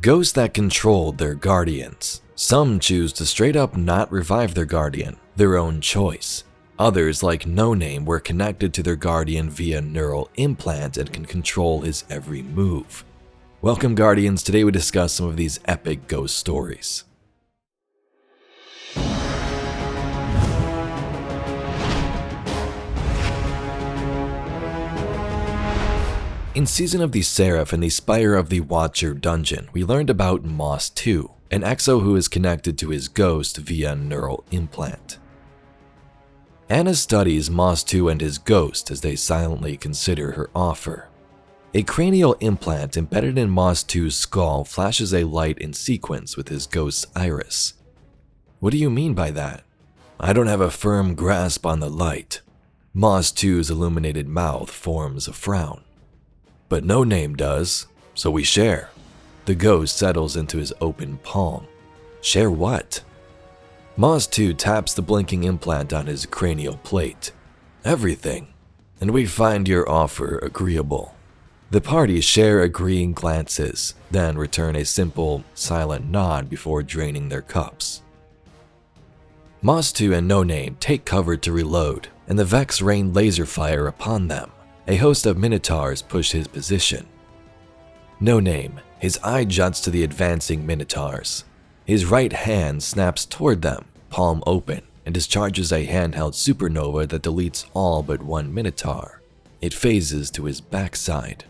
Ghosts that controlled their guardians. Some choose to straight up not revive their guardian, their own choice. Others, like No Name, were connected to their guardian via neural implant and can control his every move. Welcome, Guardians. Today we discuss some of these epic ghost stories. In Season of the Seraph and the Spire of the Watcher dungeon, we learned about Moss 2, an exo who is connected to his ghost via neural implant. Anna studies Moss 2 and his ghost as they silently consider her offer. A cranial implant embedded in Moss 2's skull flashes a light in sequence with his ghost's iris. What do you mean by that? I don't have a firm grasp on the light. Moss 2's illuminated mouth forms a frown. But No Name does, so we share. The ghost settles into his open palm. Share what? Moss 2 taps the blinking implant on his cranial plate. Everything. And we find your offer agreeable. The party share agreeing glances, then return a simple, silent nod before draining their cups. Moss 2 and No Name take cover to reload, and the Vex rain laser fire upon them. A host of Minotaurs push his position. No Name, his eye juts to the advancing Minotaurs. His right hand snaps toward them, palm open, and discharges a handheld supernova that deletes all but one Minotaur. It phases to his backside.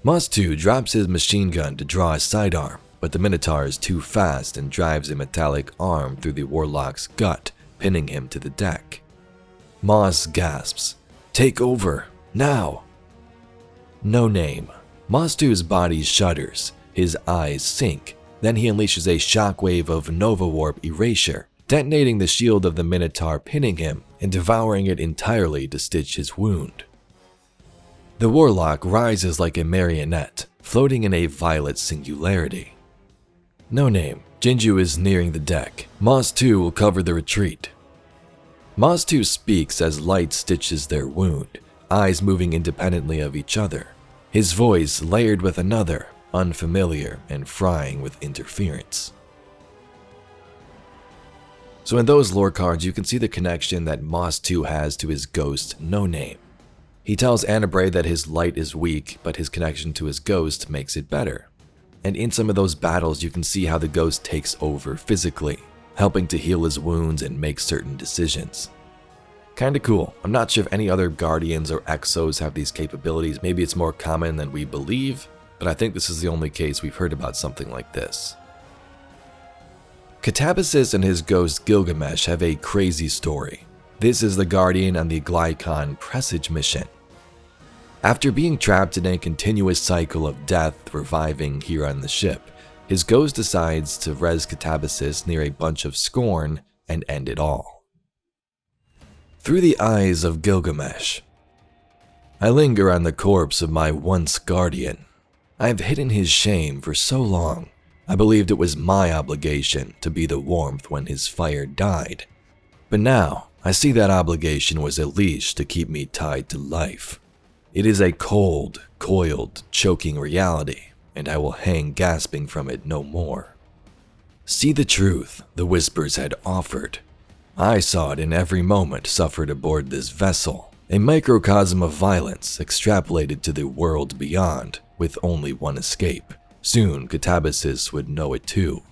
Moss 2 drops his machine gun to draw a sidearm, but the Minotaur is too fast and drives a metallic arm through the Warlock's gut, pinning him to the deck. Moss gasps, "Take over! Now!" No Name. Moss 2's body shudders, his eyes sink, then he unleashes a shockwave of Nova Warp erasure, detonating the shield of the Minotaur, pinning him and devouring it entirely to stitch his wound. The Warlock rises like a marionette, floating in a violet singularity. No Name. Jinju is nearing the deck. Moss 2 will cover the retreat. Moss 2 speaks as light stitches their wound, eyes moving independently of each other, his voice layered with another, unfamiliar and frying with interference. So in those lore cards, you can see the connection that Moss 2 has to his ghost, No Name. He tells Annabray that his light is weak, but his connection to his ghost makes it better. And in some of those battles, you can see how the ghost takes over physically, helping to heal his wounds and make certain decisions. Kinda cool. I'm not sure if any other Guardians or Exos have these capabilities. Maybe it's more common than we believe, but I think this is the only case we've heard about something like this. Catabasis and his ghost Gilgamesh have a crazy story. This is the Guardian on the Glykon Presage mission. After being trapped in a continuous cycle of death reviving here on the ship, his ghost decides to res Catabasis near a bunch of scorn and end it all. Through the eyes of Gilgamesh. I linger on the corpse of my once guardian. I have hidden his shame for so long. I believed it was my obligation to be the warmth when his fire died. But now, I see that obligation was a leash to keep me tied to life. It is a cold, coiled, choking reality, and I will hang gasping from it no more. See the truth the whispers had offered. I saw it in every moment suffered aboard this vessel, a microcosm of violence extrapolated to the world beyond, with only one escape. Soon Catabasis would know it too.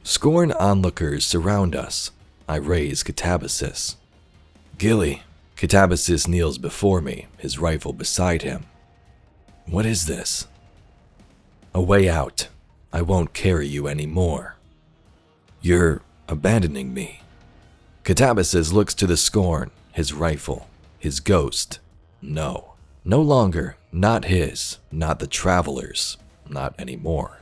Scorn onlookers surround us. I raise Catabasis. Gilly. Catabasis kneels before me, his rifle beside him. What is this? A way out. I won't carry you anymore. You're abandoning me. Catabasis looks to the Scorn, his rifle, his ghost. No. No longer. Not his. Not the Traveler's. Not anymore.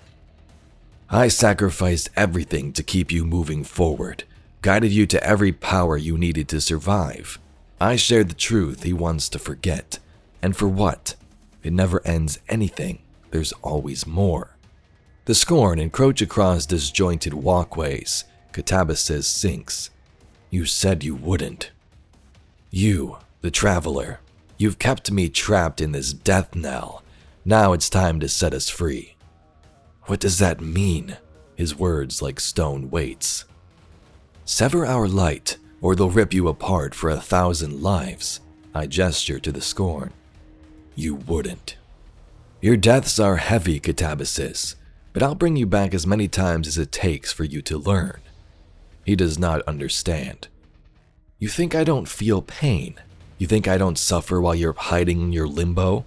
I sacrificed everything to keep you moving forward, guided you to every power you needed to survive. I shared the truth he wants to forget. And for what? It never ends anything. There's always more. The Scorn encroach across disjointed walkways. Catabasis sinks. You said you wouldn't. You, the Traveler, you've kept me trapped in this death knell. Now it's time to set us free. What does that mean? His words like stone weights. Sever our light, or they'll rip you apart for 1,000 lives. I gesture to the scorn. You wouldn't. Your deaths are heavy, Catabasis, but I'll bring you back as many times as it takes for you to learn. He does not understand. You think I don't feel pain? You think I don't suffer while you're hiding in your limbo?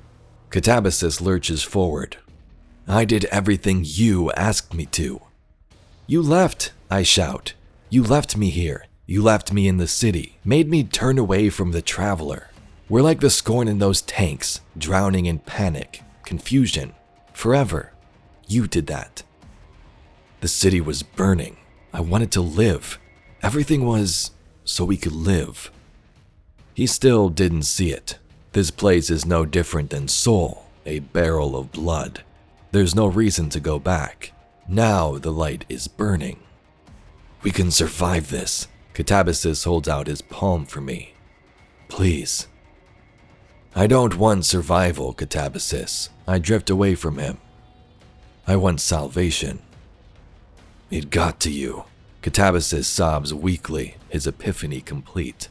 Catabasis lurches forward. I did everything you asked me to. You left, I shout. You left me here. You left me in the city, made me turn away from the traveler. We're like the scorn in those tanks, drowning in panic, confusion, forever. You did that. The city was burning. I wanted to live. Everything was so we could live. He still didn't see it. This place is no different than Seoul, a barrel of blood. There's no reason to go back. Now the light is burning. We can survive this. Catabasis holds out his palm for me. Please. I don't want survival, Catabasis. I drift away from him. I want salvation. It got to you. Catabasis sobs weakly, his epiphany complete.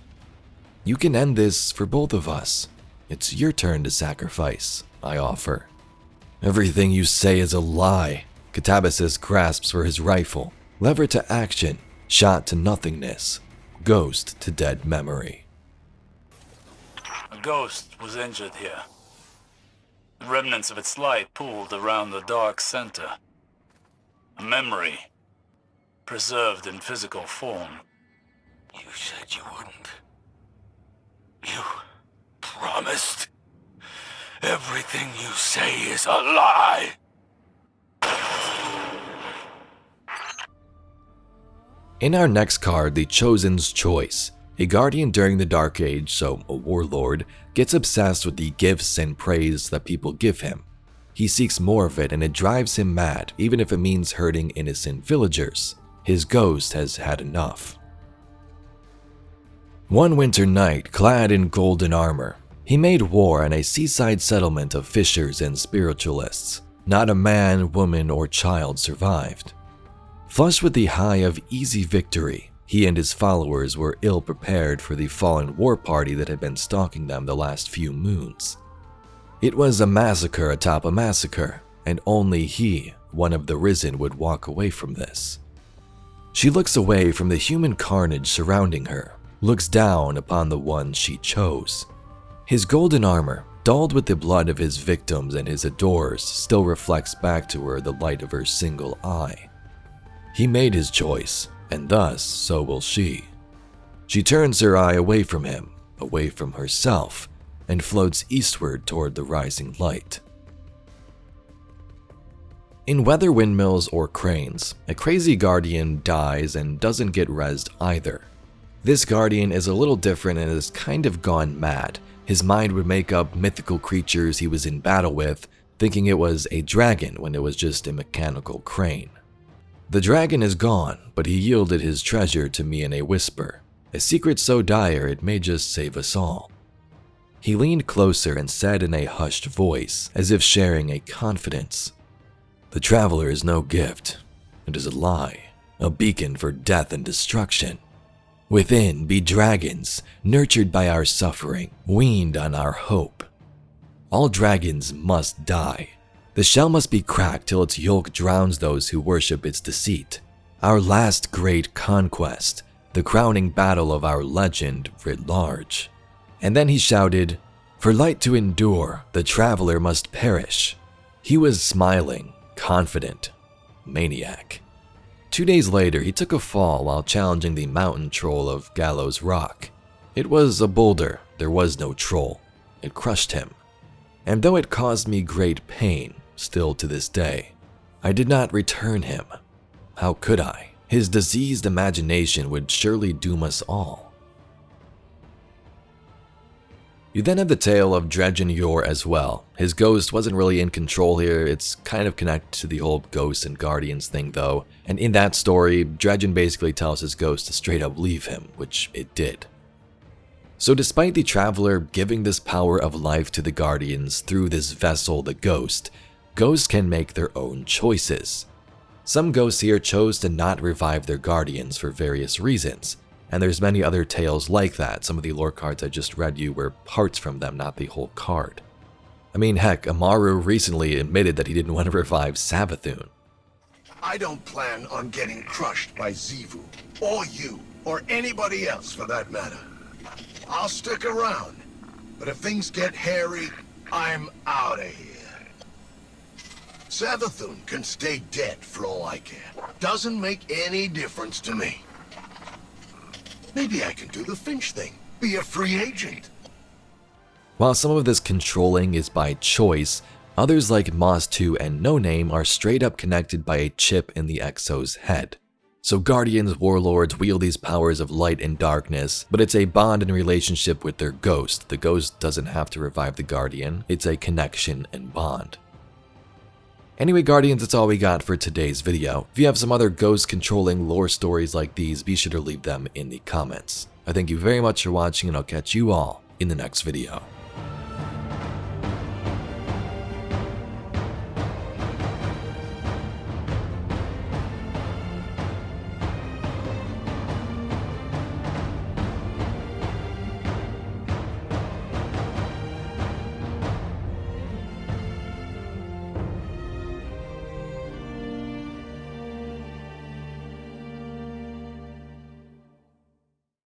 You can end this for both of us. It's your turn to sacrifice, I offer. Everything you say is a lie. Catabasis grasps for his rifle, lever to action, shot to nothingness, ghost to dead memory. A ghost was injured here. The remnants of its light pooled around the dark center. A memory, preserved in physical form. You said you wouldn't. You promised. Everything you say is a lie. In our next card, the Chosen's Choice. A guardian during the Dark Age, so a warlord, gets obsessed with the gifts and praise that people give him. He seeks more of it and it drives him mad, even if it means hurting innocent villagers. His ghost has had enough. One winter night, clad in golden armor, he made war on a seaside settlement of fishers and spiritualists. Not a man, woman, or child survived. Flushed with the high of easy victory, he and his followers were ill-prepared for the fallen war party that had been stalking them the last few moons. It was a massacre atop a massacre, and only he, one of the risen, would walk away from this. She looks away from the human carnage surrounding her, looks down upon the one she chose. His golden armor, dulled with the blood of his victims and his adorers, still reflects back to her the light of her single eye. He made his choice, and thus so will she. She turns her eye away from him, away from herself, and floats eastward toward the rising light. In weather windmills or cranes, a crazy guardian dies and doesn't get rezzed either. This guardian is a little different and has kind of gone mad. His mind would make up mythical creatures he was in battle with, thinking it was a dragon when it was just a mechanical crane. The dragon is gone, but he yielded his treasure to me in a whisper, a secret so dire it may just save us all. He leaned closer and said in a hushed voice, as if sharing a confidence, "The traveler is no gift. It is a lie, a beacon for death and destruction. Within be dragons, nurtured by our suffering, weaned on our hope. All dragons must die. The shell must be cracked till its yolk drowns those who worship its deceit. Our last great conquest, the crowning battle of our legend writ large." And then he shouted, "For light to endure, the traveler must perish." He was smiling, confident, maniac. 2 days later, he took a fall while challenging the mountain troll of Gallows Rock. It was a boulder, there was no troll. It crushed him. And though it caused me great pain, still to this day, I did not return him. How could I? His diseased imagination would surely doom us all. You then have the tale of Dredgen Yor as well. His ghost wasn't really in control here, it's kind of connected to the whole ghosts and guardians thing though, and in that story, Dredgen basically tells his ghost to straight up leave him, which it did. So despite the traveler giving this power of life to the guardians through this vessel, the ghost, ghosts can make their own choices. Some ghosts here chose to not revive their guardians for various reasons, and there's many other tales like that. Some of the lore cards I just read you were parts from them, not the whole card. I mean, heck, Amaru recently admitted that he didn't want to revive Savathun. I don't plan on getting crushed by Xivu, or you, or anybody else for that matter. I'll stick around, but if things get hairy, I'm out of here. Savathun can stay dead for all I care. Doesn't make any difference to me. Maybe I can do the Finch thing, be a free agent. While some of this controlling is by choice, others like Moss 2 and No Name are straight up connected by a chip in the Exo's head. So Guardians, Warlords wield these powers of light and darkness, but it's a bond and relationship with their ghost. The ghost doesn't have to revive the Guardian, it's a connection and bond. Anyway, Guardians, that's all we got for today's video. If you have some other ghost controlling lore stories like these, be sure to leave them in the comments. I thank you very much for watching, and I'll catch you all in the next video.